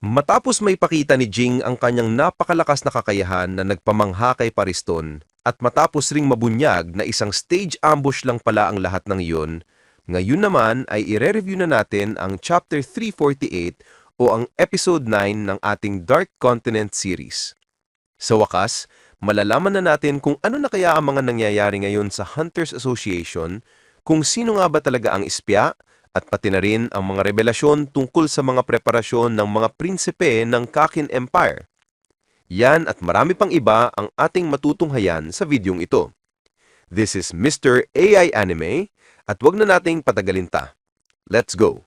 Matapos maipakita ni Jing ang kanyang napakalakas na kakayahan na nagpamangha kay Pariston at matapos ring mabunyag na isang stage ambush lang pala ang lahat ng iyon, ngayon naman ay ire-review na natin ang Chapter 348 o ang Episode 9 ng ating Dark Continent series. Sa wakas, malalaman na natin kung ano na kaya ang mga nangyayari ngayon sa Hunters Association, kung sino nga ba talaga ang espya, at pati na rin ang mga revelasyon tungkol sa mga preparasyon ng mga prinsipe ng Kakin Empire. Yan at marami pang iba ang ating matutunghayan sa videong ito. This is Mr. AI Anime at wag na nating patagalin ta. Let's go!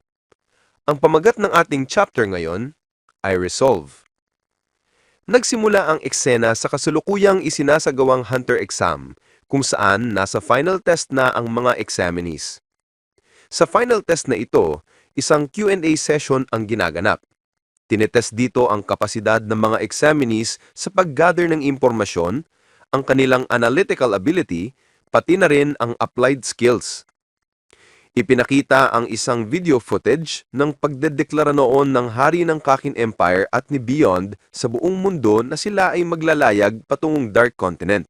Ang pamagat ng ating chapter ngayon ay Resolve. Nagsimula ang eksena sa kasulukuyang isinasagawang Hunter exam kung saan nasa final test na ang mga examinees. Sa final test na ito, isang Q&A session ang ginaganap. Tinetest dito ang kapasidad ng mga examinees sa pag-gather ng impormasyon, ang kanilang analytical ability, pati na rin ang applied skills. Ipinakita ang isang video footage ng pagdedeklara noon ng hari ng Kakin Empire at ni Beyond sa buong mundo na sila ay maglalayag patungong Dark Continent.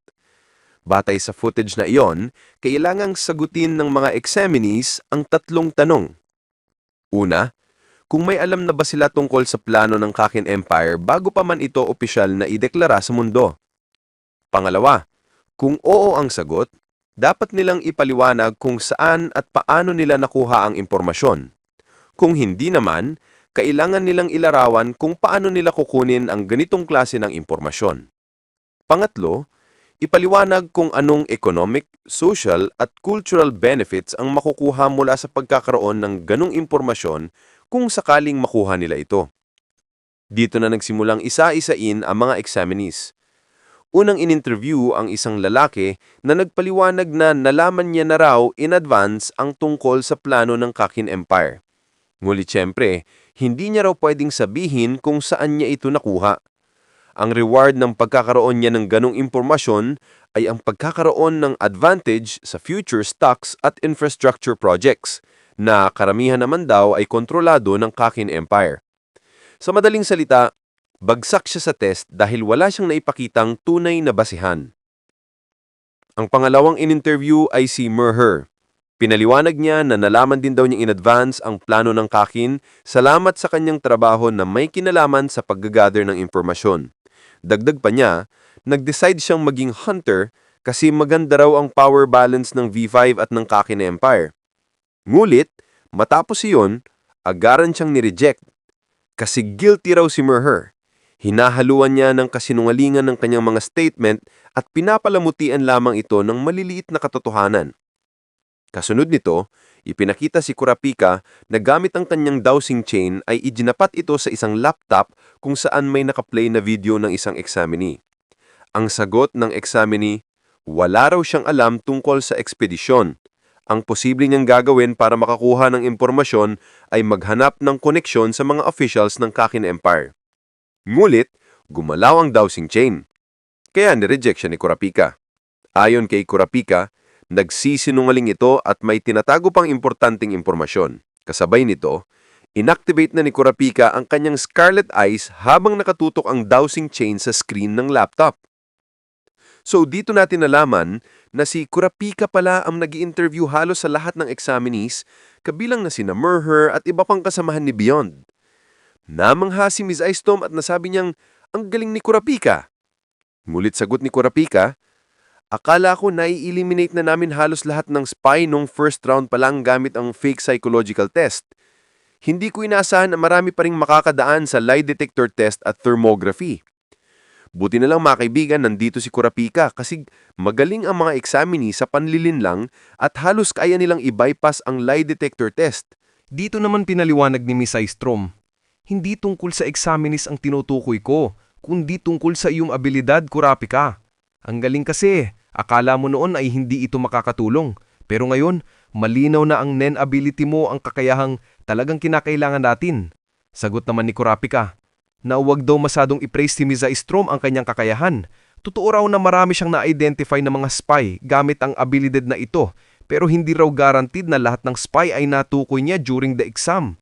Batay sa footage na iyon, kailangang sagutin ng mga examinees ang tatlong tanong. Una, kung may alam na ba sila tungkol sa plano ng Kakin Empire bago pa man ito opisyal na ideklara sa mundo. Pangalawa, kung oo ang sagot, dapat nilang ipaliwanag kung saan at paano nila nakuha ang impormasyon. Kung hindi naman, kailangan nilang ilarawan kung paano nila kukunin ang ganitong klase ng impormasyon. Pangatlo, ipaliwanag kung anong economic, social at cultural benefits ang makukuha mula sa pagkakaroon ng ganong impormasyon kung sakaling makuha nila ito. Dito na nagsimulang isa-isain ang mga examinees. Unang in-interview ang isang lalaki na nagpaliwanag na nalaman niya na raw in advance ang tungkol sa plano ng Kakin Empire. Ngunit siyempre, hindi niya raw pwedeng sabihin kung saan niya ito nakuha. Ang reward ng pagkakaroon niya ng ganong impormasyon ay ang pagkakaroon ng advantage sa future stocks at infrastructure projects na karamihan naman daw ay kontrolado ng Kakin Empire. Sa madaling salita, bagsak siya sa test dahil wala siyang naipakitang tunay na basihan. Ang pangalawang in-interview ay si Merher. Pinaliwanag niya na nalaman din daw niya in advance ang plano ng Kakin salamat sa kanyang trabaho na may kinalaman sa pag-gather ng impormasyon. Dagdag pa niya, nag-decide siyang maging hunter kasi maganda raw ang power balance ng V5 at ng Kakin Empire. Ngulit, matapos iyon, agaran siyang nireject kasi guilty raw si Merher. Hinahaluan niya ng kasinungalingan ng kanyang mga statement at pinapalamutian lamang ito ng maliliit na katotohanan. Kasunod nito, ipinakita si Kurapika na gamit ang kanyang dowsing chain ay idinapat ito sa isang laptop kung saan may nakaplay na video ng isang examinee. Ang sagot ng examinee, wala raw siyang alam tungkol sa ekspedisyon. Ang posible niyang gagawin para makakuha ng impormasyon ay maghanap ng koneksyon sa mga officials ng Kakin Empire. Ngulit, gumalaw ang dowsing chain. Kaya nireject siya ni Kurapika. Ayon kay Kurapika, nagsisinungaling ito at may tinatago pang importanteng impormasyon. Kasabay nito, inactivate na ni Kurapika ang kanyang scarlet eyes habang nakatutok ang dowsing chain sa screen ng laptop. So dito natin nalaman na si Kurapika pala ang nag-i-interview halos sa lahat ng examinees, kabilang na sina Merher at iba pang kasamahan ni Beyond. Namangha si Ms. Aistom at nasabi niyang, ang galing ni Kurapika. Ngulit sagot ni Kurapika, akala ko nai-eliminate na namin halos lahat ng spy nung first round pa lang gamit ang fake psychological test. Hindi ko inaasahan na marami pa ring makakadaan sa lie detector test at thermography. Buti na lang mga kaibigan nandito si Kurapika kasi magaling ang mga examinee sa panlilinlang at halos kaya nilang i-bypass ang lie detector test. Dito naman pinaliwanag ni Miss Aistrom, hindi tungkol sa examinees ang tinutukoy ko, kundi tungkol sa iyong abilidad, Kurapika. Ang galing kasi, akala mo noon ay hindi ito makakatulong. Pero ngayon, malinaw na ang Nen ability mo ang kakayahang talagang kinakailangan natin. Sagot naman ni Kurapika, na huwag daw masadong i-praise si Ms. Aistrom ang kanyang kakayahan. Totoo raw na marami siyang na-identify na mga spy gamit ang abilidad na ito, pero hindi raw guaranteed na lahat ng spy ay natukoy niya during the exam.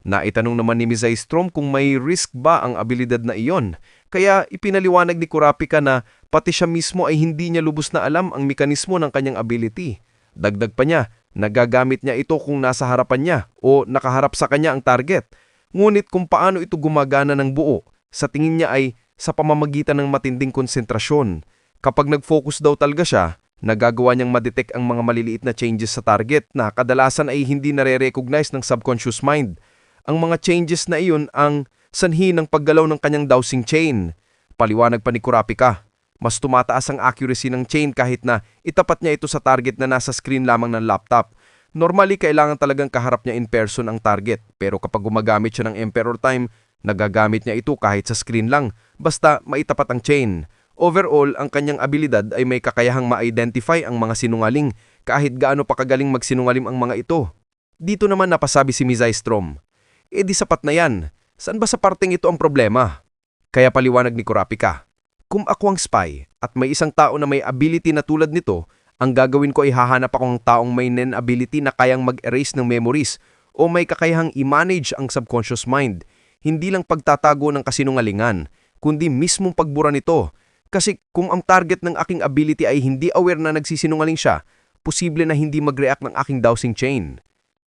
Naitanong naman ni Ms. Strom kung may risk ba ang abilidad na iyon, kaya ipinaliwanag ni Kurapika na pati siya mismo ay hindi niya lubos na alam ang mekanismo ng kanyang ability. Dagdag pa niya, nagagamit niya ito kung nasa harapan niya o nakaharap sa kanya ang target. Ngunit kung paano ito gumagana ng buo, sa tingin niya ay sa pamamagitan ng matinding konsentrasyon. Kapag nag-focus daw talaga siya, nagagawa niyang madetect ang mga maliliit na changes sa target na kadalasan ay hindi nare-recognize ng subconscious mind. Ang mga changes na iyon ang sanhi ng paggalaw ng kanyang dowsing chain. Paliwanag pa ni Kurapika, mas tumataas ang accuracy ng chain kahit na itapat niya ito sa target na nasa screen lamang ng laptop. Normally, kailangan talagang kaharap niya in person ang target, pero kapag gumagamit siya ng Emperor Time, nagagamit niya ito kahit sa screen lang, basta maitapat ang chain. Overall, ang kanyang abilidad ay may kakayahang ma-identify ang mga sinungaling kahit gaano pa kagaling magsinungalim ang mga ito. Dito naman napasabi si Ms. Strom, di sapat na yan. Saan ba sa parteng ito ang problema? Kaya paliwanag ni Kurapika, kung ako ang spy at may isang tao na may ability na tulad nito, ang gagawin ko ay hahanap akong taong may nen ability na kayang mag-erase ng memories o may kakayahang i-manage ang subconscious mind. Hindi lang pagtatago ng kasinungalingan, kundi mismong pagbura nito. Kasi kung ang target ng aking ability ay hindi aware na nagsisinungaling siya, posible na hindi mag-react ng aking dowsing chain.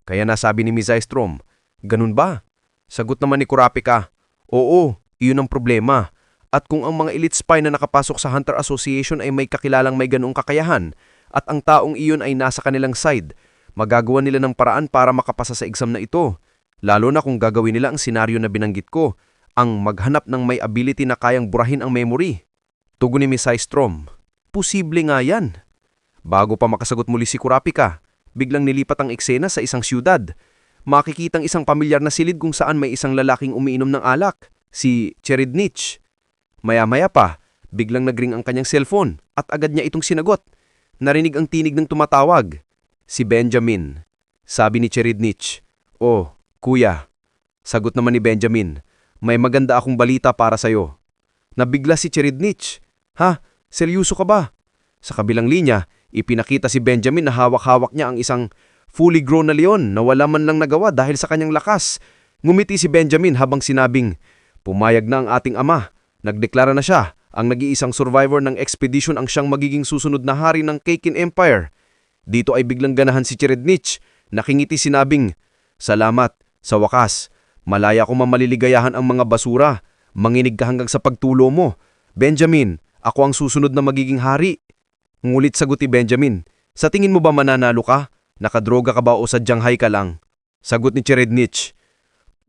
Kaya nasabi ni Ms. Strom, ganun ba? Sagot naman ni Kurapika, oo, iyon ang problema. At kung ang mga elite spy na nakapasok sa Hunter Association ay may kakilalang may ganoong kakayahan at ang taong iyon ay nasa kanilang side, magagawa nila ng paraan para makapasa sa exam na ito. Lalo na kung gagawin nila ang senaryo na binanggit ko, ang maghanap ng may ability na kayang burahin ang memory. Tugon ni Ms. Strom, posible nga yan. Bago pa makasagot muli si Kurapika, biglang nilipat ang eksena sa isang siyudad. Makikitang isang pamilyar na silid kung saan may isang lalaking umiinom ng alak, si Cherednich. Maya-maya pa, biglang nagring ang kanyang cellphone at agad niya itong sinagot. Narinig ang tinig ng tumatawag. Si Benjamin. Sabi ni Cherednich, "Oh, kuya." Sagot naman ni Benjamin, "May maganda akong balita para sa'yo." Nabigla si Cherednich. "Ha? Seryoso ka ba?" Sa kabilang linya, ipinakita si Benjamin na hawak-hawak niya ang isang fully grown na leon na wala man lang nagawa dahil sa kanyang lakas. Ngumiti si Benjamin habang sinabing, "Pumayag na ang ating ama. Nagdeklara na siya, ang nag-iisang survivor ng expedition ang siyang magiging susunod na hari ng Kakin Empire." Dito ay biglang ganahan si Cherednich. Nakingiti sinabing, "Salamat, sa wakas. Malaya ko mamaliligayahan ang mga basura. Manginig ka hanggang sa pagtulo mo. Benjamin, ako ang susunod na magiging hari." Ngulit sagot ni Benjamin, "Sa tingin mo ba mananalo ka? Nakadroga ka ba o sadyang high ka lang?" Sagot ni Cherednich,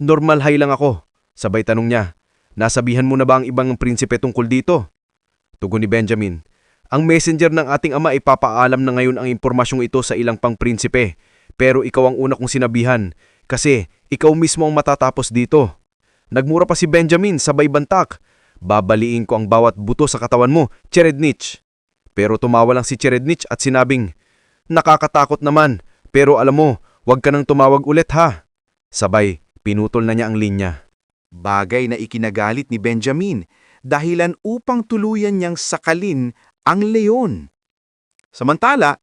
"Normal high lang ako." Sabay tanong niya, "Nasabihan mo na ba ang ibang prinsipe tungkol dito?" Tugon ni Benjamin, "Ang messenger ng ating ama ay papaalam na ngayon ang impormasyong ito sa ilang pang prinsipe. Pero ikaw ang una kong sinabihan, kasi ikaw mismo ang matatapos dito." Nagmura pa si Benjamin sabay bantak, "Babaliin ko ang bawat buto sa katawan mo, Cherednich." Pero tumawa lang si Cherednich at sinabing, "Nakakatakot naman, pero alam mo, huwag ka nang tumawag ulit ha." Sabay, pinutol na niya ang linya. Bagay na ikinagalit ni Benjamin, dahilan upang tuluyan niyang sakalin ang leon. Samantala,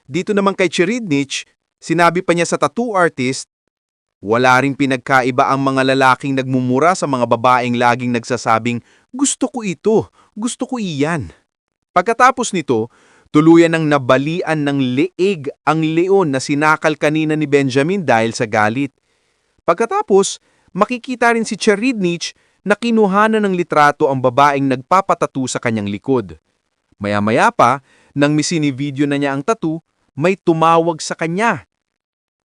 dito naman kay Cherednich, sinabi pa niya sa tattoo artist, wala ring pinagkaiba ang mga lalaking nagmumura sa mga babaeng laging nagsasabing, "Gusto ko ito, gusto ko iyan." Pagkatapos nito, tuluyan ng nabalian ng leeg ang leon na sinakal kanina ni Benjamin dahil sa galit. Pagkatapos, makikita rin si Cherednich na kinuhanan ng litrato ang babaeng nagpapatattoo sa kanyang likod. Maya-maya pa, nang misini-video na niya ang tattoo, may tumawag sa kanya.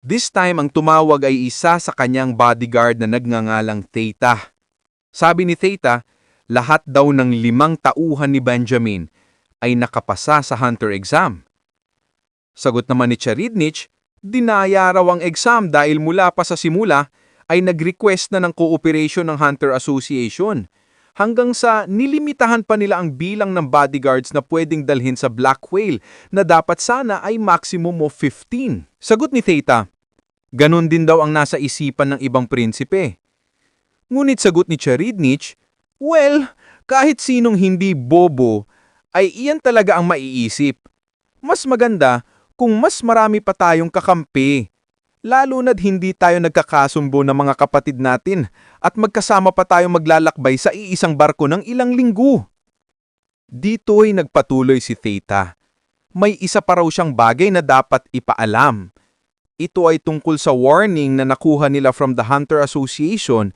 This time, ang tumawag ay isa sa kanyang bodyguard na nagngangalang Theta. Sabi ni Theta, lahat daw ng 5 tauhan ni Benjamin ay nakapasa sa Hunter exam. Sagot naman ni Cherednich, dinaya raw ang exam dahil mula pa sa simula ay nag-request na ng cooperation ng Hunter Association. Hanggang sa nilimitahan pa nila ang bilang ng bodyguards na pwedeng dalhin sa Black Whale na dapat sana ay maximum of 15. Sagot ni Theta, ganun din daw ang nasa isipan ng ibang prinsipe. Ngunit sagot ni Cherednich, well, kahit sinong hindi bobo, ay iyan talaga ang maiisip. Mas maganda kung mas marami pa tayong kakampi. Lalo na't hindi tayo nagkakasumbo ng mga kapatid natin at magkasama pa tayo maglalakbay sa iisang barko ng ilang linggo. Dito'y nagpatuloy si Theta. May isa pa raw siyang bagay na dapat ipaalam. Ito ay tungkol sa warning na nakuha nila from the Hunter Association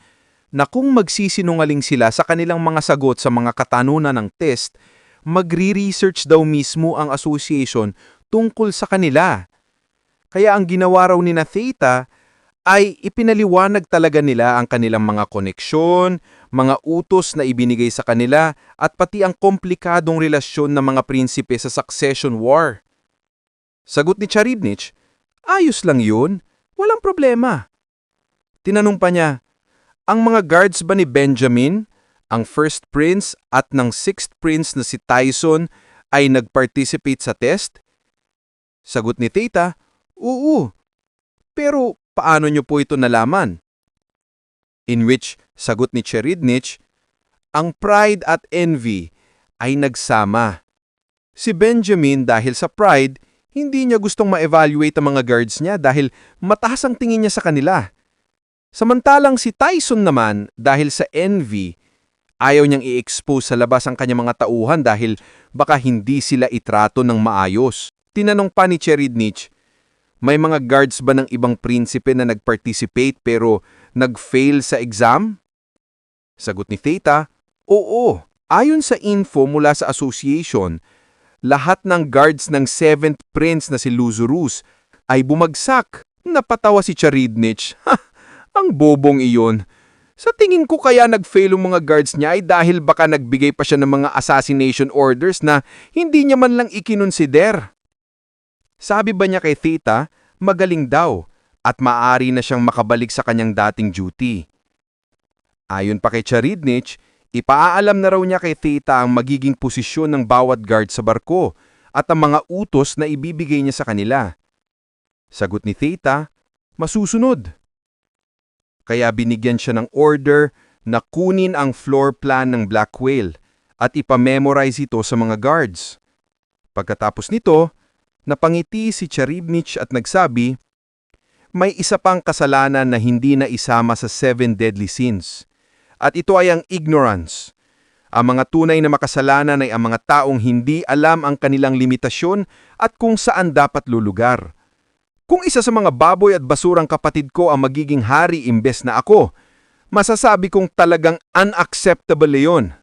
na kung magsisinungaling sila sa kanilang mga sagot sa mga katanungan ng test, magre-research daw mismo ang association tungkol sa kanila. Kaya ang ginawa raw ni Theta ay ipinaliwanag talaga nila ang kanilang mga koneksyon, mga utos na ibinigay sa kanila at pati ang komplikadong relasyon ng mga prinsipe sa succession war. Sagot ni Charibnich, ayos lang yun, walang problema. Tinanong pa niya, ang mga guards ba ni Benjamin, ang first prince at ng sixth prince na si Tyson ay nag-participate sa test? Sagot ni Theta, oo. Pero paano niyo po ito nalaman? In which, sagot ni Cheridnich, ang pride at envy ay nagsama. Si Benjamin dahil sa pride, hindi niya gustong ma-evaluate ang mga guards niya dahil mataas ang tingin niya sa kanila. Samantalang si Tyson naman dahil sa envy, ayaw niyang i-expose sa labas ang kanyang mga tauhan dahil baka hindi sila itrato ng maayos. Tinanong pa ni Cheridnich, may mga guards ba ng ibang prinsipe na nag-participate pero nag-fail sa exam? Sagot ni Theta, oo. Ayon sa info mula sa association, lahat ng guards ng 7th prince na si Luzurus ay bumagsak. Napatawa si Cheridnich. Ha! Ang bobong iyon. Sa tingin ko kaya nag-fail ang mga guards niya ay dahil baka nagbigay pa siya ng mga assassination orders na hindi niya man lang ikinonsider. Sabi ba niya kay Theta, magaling daw at maaari na siyang makabalik sa kanyang dating duty. Ayon pa kay Cheridnich, ipaaalam na raw niya kay Theta ang magiging posisyon ng bawat guard sa barko at ang mga utos na ibibigay niya sa kanila. Sagot ni Theta, masusunod. Kaya binigyan siya ng order na kunin ang floor plan ng Black Whale at ipamemorize ito sa mga guards. Pagkatapos nito, napangiti si Charibnich at nagsabi, may isa pang kasalanan na hindi na isama sa 7 deadly sins. At ito ay ang ignorance. Ang mga tunay na makasalanan ay ang mga taong hindi alam ang kanilang limitasyon at kung saan dapat lulugar. Kung isa sa mga baboy at basurang kapatid ko ang magiging hari imbes na ako, masasabi kong talagang unacceptable yon.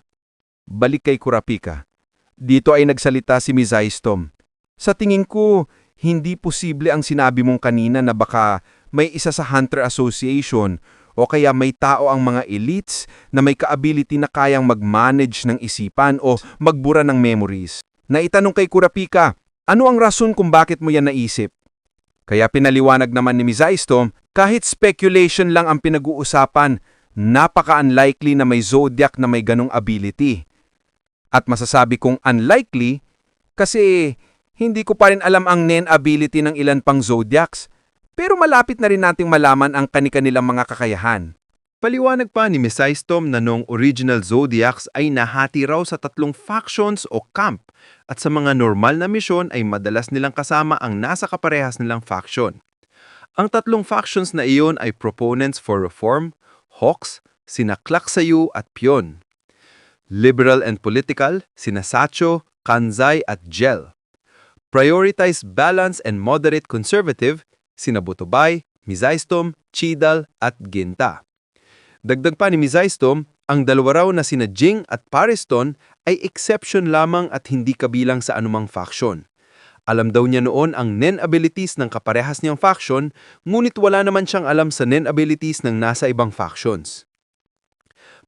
Balik kay Kurapika. Dito ay nagsalita si Mizaistom. Sa tingin ko, hindi posible ang sinabi mong kanina na baka may isa sa Hunter Association o kaya may tao ang mga elites na may ka-ability na kayang mag-manage ng isipan o magbura ng memories. Naitanong kay Kurapika, ano ang rason kung bakit mo yan naisip? Kaya pinaliwanag naman ni Mizaistom, kahit speculation lang ang pinag-uusapan, napaka-unlikely na may zodiac na may ganong ability. At masasabi kong unlikely kasi hindi ko pa rin alam ang Nen ability ng ilan pang zodiacs, pero malapit na rin nating malaman ang kani-kanilang mga kakayahan. Paliwanag pa ni Mizaistom na noong original Zodiacs ay nahati raw sa 3 factions o camp at sa mga normal na misyon ay madalas nilang kasama ang nasa kaparehas nilang faction. Ang 3 factions na iyon ay Proponents for Reform, Hawks, sina Klaksayu at Pion. Liberal and Political, sina Sacho, Kanzai at Gel. Prioritize Balance and Moderate Conservative, sina Butobay, Mizaistom, Chidal at Ginta. Dagdag pa ni Mizaistom, ang dalawa raw na sina Jing at Pariston ay exception lamang at hindi kabilang sa anumang faction. Alam daw niya noon ang Nen abilities ng kaparehas niyang faction, ngunit wala naman siyang alam sa Nen abilities ng nasa ibang factions.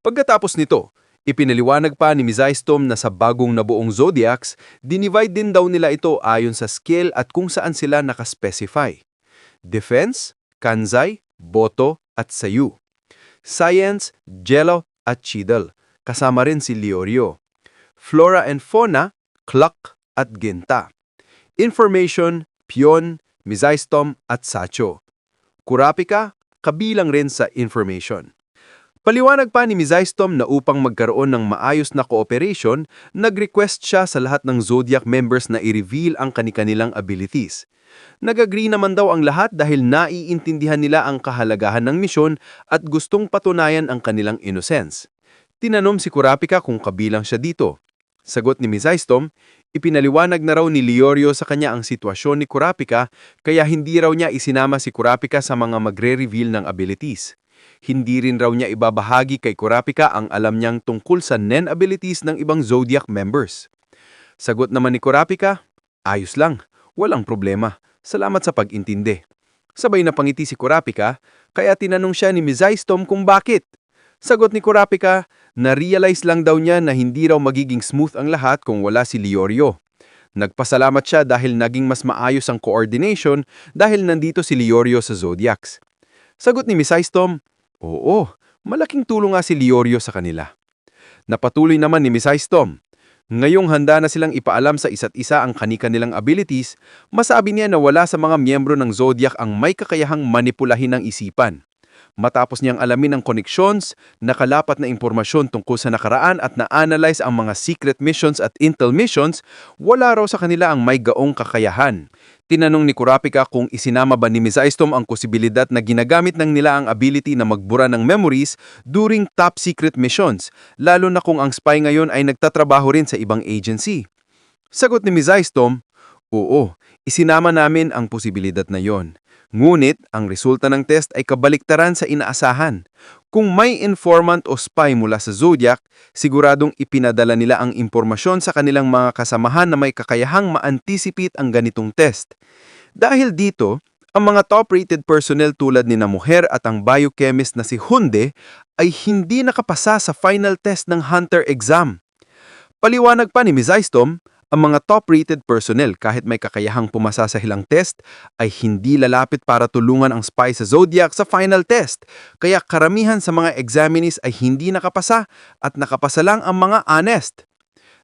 Pagkatapos nito, ipinaliwanag pa ni Mizaistom na sa bagong nabuong zodiacs, dinivide din daw nila ito ayon sa skill at kung saan sila nakaspecify. Defense, Kanzai, Boto at Sayu. Science, Jello at Chidal, kasama rin si Leorio. Flora and Fauna, Klak at Ginta. Information, Pion, Mizaistom at Sacho. Kurapika, kabilang rin sa information. Paliwanag pa ni Mizaistom na upang magkaroon ng maayos na cooperation, nag-request siya sa lahat ng Zodiac members na i-reveal ang kani-kanilang abilities. Nag-agree naman daw ang lahat dahil naiintindihan nila ang kahalagahan ng misyon at gustong patunayan ang kanilang innocence. Tinanom si Kurapika kung kabilang siya dito. Sagot ni Misaistom, ipinaliwanag na raw ni Leorio sa kanya ang sitwasyon ni Kurapika kaya hindi raw niya isinama si Kurapika sa mga magre-reveal ng abilities. Hindi rin raw niya ibabahagi kay Kurapika ang alam niyang tungkol sa Nen abilities ng ibang Zodiac members. Sagot naman ni Kurapika, ayos lang, walang problema. Salamat sa pag-intindi. Sabay na pangiti si Kurapika, kaya tinanong siya ni Misaistom kung bakit. Sagot ni Kurapika, na-realize lang daw niya na hindi raw magiging smooth ang lahat kung wala si Leorio. Nagpasalamat siya dahil naging mas maayos ang coordination dahil nandito si Leorio sa Zodiacs. Sagot ni Misaistom, oo, malaking tulong nga si Leorio sa kanila. Napatuloy naman ni Misaistom, ngayong handa na silang ipaalam sa isa't isa ang kani-kanilang abilities, masabi niya na wala sa mga miyembro ng Zodiac ang may kakayahang manipulahin ng isipan. Matapos niyang alamin ang connections, nakalapat na impormasyon tungkol sa nakaraan at na-analyze ang mga secret missions at intel missions, wala raw sa kanila ang may gaong kakayahan. Tinanong ni Kurapika kung isinama ba ni Misaistom ang posibilidad na ginagamit ng nila ang ability na magbura ng memories during top secret missions, lalo na kung ang spy ngayon ay nagtatrabaho rin sa ibang agency. Sagot ni Misaistom, oo, isinama namin ang posibilidad na yon. Ngunit, ang resulta ng test ay kabaliktaran sa inaasahan. Kung may informant o spy mula sa Zodiac, siguradong ipinadala nila ang impormasyon sa kanilang mga kasamahan na may kakayahang ma-anticipate ang ganitong test. Dahil dito, ang mga top-rated personnel tulad ni Mujer at ang biochemist na si Hunde ay hindi nakapasa sa final test ng Hunter exam. Paliwanag pa ni Misaistom, ang mga top-rated personnel kahit may kakayahang pumasa sa ilang test ay hindi lalapit para tulungan ang spy sa Zodiac sa final test, kaya karamihan sa mga examinees ay hindi nakapasa at nakapasa lang ang mga honest.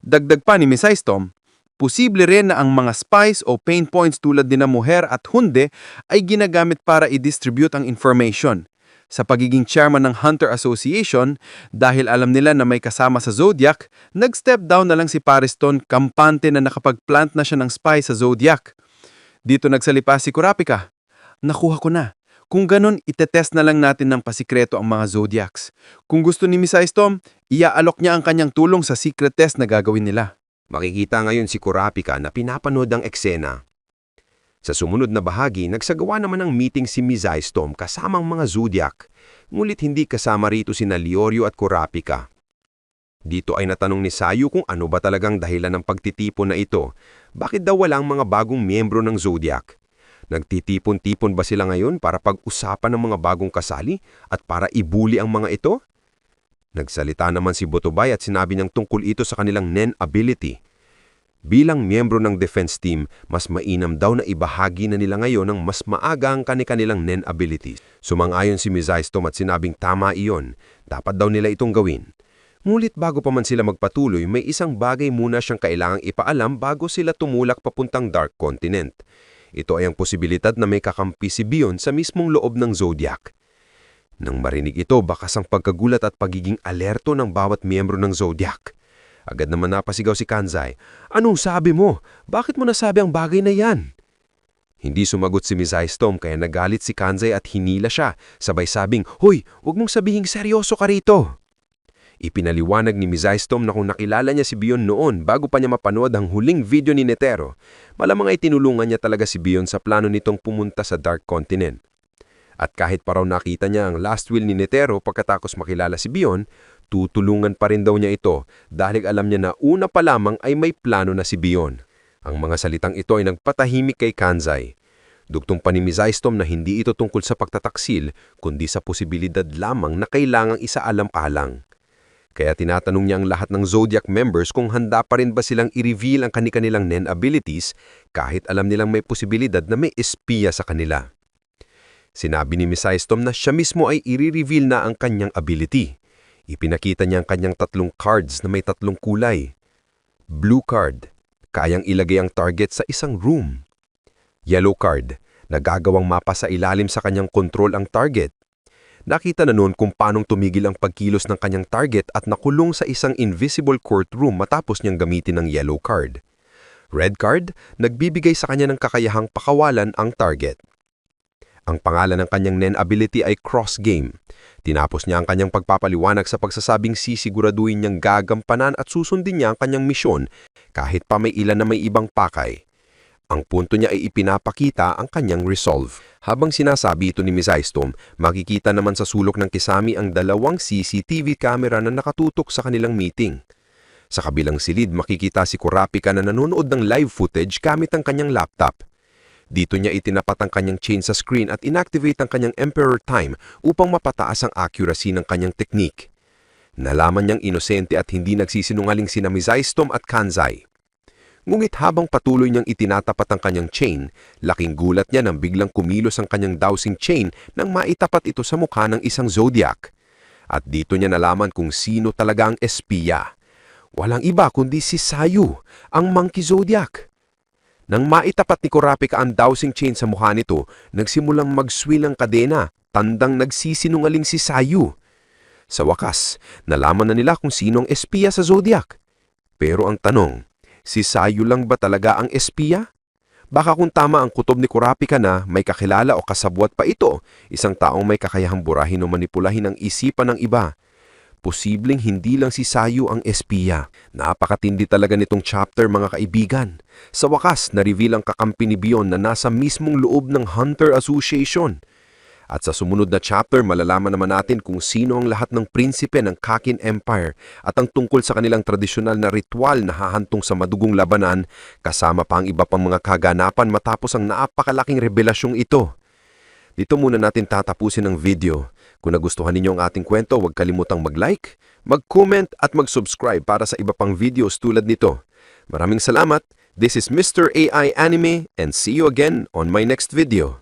Dagdag pa ni Misaistom, posible rin na ang mga spies o pain points tulad ni Mujer at Hunde ay ginagamit para i-distribute ang information. Sa pagiging chairman ng Hunter Association, dahil alam nila na may kasama sa Zodiac, nag-step down na lang si Pariston kampante na nakapag-plant na siya ng spy sa Zodiac. Dito nagsalipa si Kurapika. Nakuha ko na. Kung ganun, itetest na lang natin ng pasikreto ang mga Zodiacs. Kung gusto ni Misaistom, iaalok niya ang kanyang tulong sa secret test na gagawin nila. Makikita ngayon si Kurapika na pinapanood ang eksena. Sa sumunod na bahagi, nagsagawa naman ng meeting si Misaistom kasamang mga Zodiac, ngulit hindi kasama rito sina Leorio at Kurapika. Dito ay natanong ni Sayu kung ano ba talagang dahilan ng pagtitipon na ito. Bakit daw walang mga bagong miyembro ng Zodiac? Nagtitipon-tipon ba sila ngayon para pag-usapan ng mga bagong kasali at para ibuli ang mga ito? Nagsalita naman si Botobay at sinabi niyang tungkol ito sa kanilang Nen ability. Bilang miyembro ng defense team, mas mainam daw na ibahagi na nila ngayon ng mas maaga ang kanilang Nen abilities. Sumang-ayon si Misaistom at sinabing tama iyon, dapat daw nila itong gawin. Ngulit bago pa man sila magpatuloy, may isang bagay muna siyang kailangang ipaalam bago sila tumulak papuntang Dark Continent. Ito ay ang posibilidad na may kakampi si Bion sa mismong loob ng Zodiac. Nang marinig ito, bakas ang pagkagulat at pagiging alerto ng bawat miyembro ng Zodiac. Agad naman napasigaw si Kanzai, "Anong sabi mo? Bakit mo nasabi ang bagay na yan?" Hindi sumagot si Misaistom kaya nagalit si Kanzai at hinila siya, sabay sabing, "Hoy, huwag mong sabihing seryoso ka rito." Ipinaliwanag ni Misaistom na kung nakilala niya si Bion noon bago pa niya mapanood ang huling video ni Netero, malamang ay tinulungan niya talaga si Bion sa plano nitong pumunta sa Dark Continent. At kahit pa raw nakita niya ang last will ni Netero pagkatapos makilala si Bion, tutulungan pa rin daw niya ito dahil alam niya na una pa lamang ay may plano na si Bion. Ang mga salitang ito ay nagpatahimik kay Kanzai. Dugtong pa ni Misaistom na hindi ito tungkol sa pagtataksil kundi sa posibilidad lamang na kailangang isaalam-alang. Kaya tinatanong niya ang lahat ng Zodiac members kung handa pa rin ba silang i-reveal ang kanilang Nen abilities kahit alam nilang may posibilidad na may espiya sa kanila. Sinabi ni Misaistom na siya mismo ay i-reveal na ang kanyang ability. Ipinakita niya ang kanyang 3 cards na may 3 kulay. Blue card, kayang ilagay ang target sa isang room. Yellow card, nagagawang mapa sa ilalim sa kanyang control ang target. Nakita na noon kung paanong tumigil ang pagkilos ng kanyang target at nakulong sa isang invisible courtroom matapos niyang gamitin ang yellow card. Red card, nagbibigay sa kanya ng kakayahang pakawalan ang target. Ang pangalan ng kanyang Nen ability ay Cross Game. Tinapos niya ang kanyang pagpapaliwanag sa pagsasabing sisiguraduhin niyang gagampanan at susundin niya ang kanyang misyon kahit pa may ilan na may ibang pakay. Ang punto niya ay ipinapakita ang kanyang resolve. Habang sinasabi ito ni Miss Storm, makikita naman sa sulok ng kisami ang dalawang CCTV camera na nakatutok sa kanilang meeting. Sa kabilang silid, makikita si Kurapika na nanonood ng live footage gamit ang kanyang laptop. Dito niya itinapat ang kanyang chain sa screen at inactivate ang kanyang Emperor Time upang mapataas ang accuracy ng kanyang technique. Nalaman niyang inosente at hindi nagsisinungaling sina Miss Storm at Kanzai. Ngunit habang patuloy niyang itinatapat ang kanyang chain, laking gulat niya nang biglang kumilos ang kanyang dowsing chain nang maitapat ito sa mukha ng isang Zodiac. At dito niya nalaman kung sino talaga ang espiya. Walang iba kundi si Sayu, ang Monkey Zodiac. Nang maitapat ni Kurapika ang dowsing chain sa mukha nito, nagsimulang mag-swing ang kadena, tandang nagsisinungaling si Sayu. Sa wakas, nalaman na nila kung sino ang espiya sa Zodiac. Pero ang tanong, si Sayu lang ba talaga ang espiya? Baka kung tama ang kutob ni Kurapika na may kakilala o kasabwat pa ito, isang taong may kakayahang burahin o manipulahin ang isipan ng iba. Posibleng hindi lang si Sayu ang espiya. Napakatindi talaga nitong chapter mga kaibigan. Sa wakas, na-reveal ang kakampi ni Bion na nasa mismong loob ng Hunter Association. At sa sumunod na chapter, malalaman naman natin kung sino ang lahat ng prinsipe ng Kakin Empire at ang tungkol sa kanilang tradisyonal na ritual na hahantong sa madugong labanan, kasama pa ang iba pang mga kaganapan matapos ang napakalaking revelasyong ito. Dito muna natin tatapusin ang video. Kung nagustuhan ninyo ang ating kwento, huwag kalimutang mag-like, mag-comment at mag-subscribe para sa iba pang videos tulad nito. Maraming salamat. This is Mr. AI Anime and see you again on my next video.